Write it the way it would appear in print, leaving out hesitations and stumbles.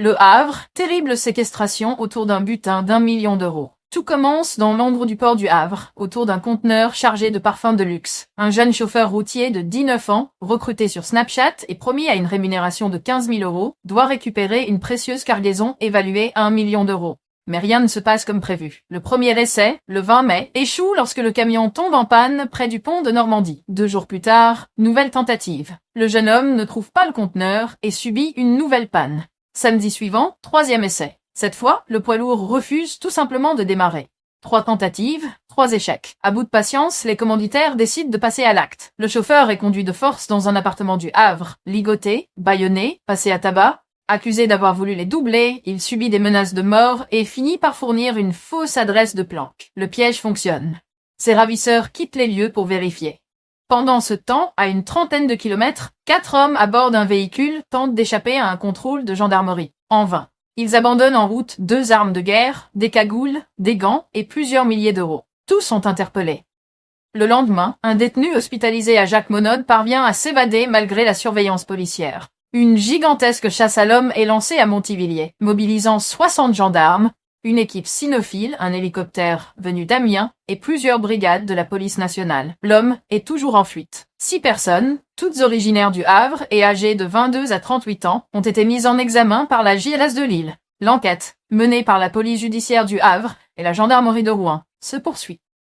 Le Havre, terrible séquestration autour d'un butin d'1 million d'euros. Tout commence dans l'ombre du port du Havre, autour d'un conteneur chargé de parfums de luxe. Un jeune chauffeur routier de 19 ans, recruté sur Snapchat et promis à une rémunération de 15 000 euros, doit récupérer une précieuse cargaison évaluée à 1 million d'euros. Mais rien ne se passe comme prévu. Le premier essai, le 20 mai, échoue lorsque le camion tombe en panne près du pont de Normandie. 2 jours plus tard, nouvelle tentative. Le jeune homme ne trouve pas le conteneur et subit une nouvelle panne. Samedi suivant, 3e essai. Cette fois, le poids lourd refuse tout simplement de démarrer. 3 tentatives, 3 échecs. À bout de patience, les commanditaires décident de passer à l'acte. Le chauffeur est conduit de force dans un appartement du Havre, ligoté, bâillonné, passé à tabac. Accusé d'avoir voulu les doubler, il subit des menaces de mort et finit par fournir une fausse adresse de planque. Le piège fonctionne. Ses ravisseurs quittent les lieux pour vérifier. Pendant ce temps, à une trentaine de kilomètres, 4 hommes à bord d'un véhicule tentent d'échapper à un contrôle de gendarmerie. En vain. Ils abandonnent en route 2 armes de guerre, des cagoules, des gants et plusieurs milliers d'euros. Tous sont interpellés. Le lendemain, un détenu hospitalisé à Jacques-Monod parvient à s'évader malgré la surveillance policière. Une gigantesque chasse à l'homme est lancée à Montivilliers, mobilisant 60 gendarmes, une équipe cynophile, un hélicoptère venu d'Amiens et plusieurs brigades de la police nationale. L'homme est toujours en fuite. 6 personnes, toutes originaires du Havre et âgées de 22 à 38 ans, ont été mises en examen par la JLS de Lille. L'enquête, menée par la police judiciaire du Havre et la gendarmerie de Rouen, se poursuit.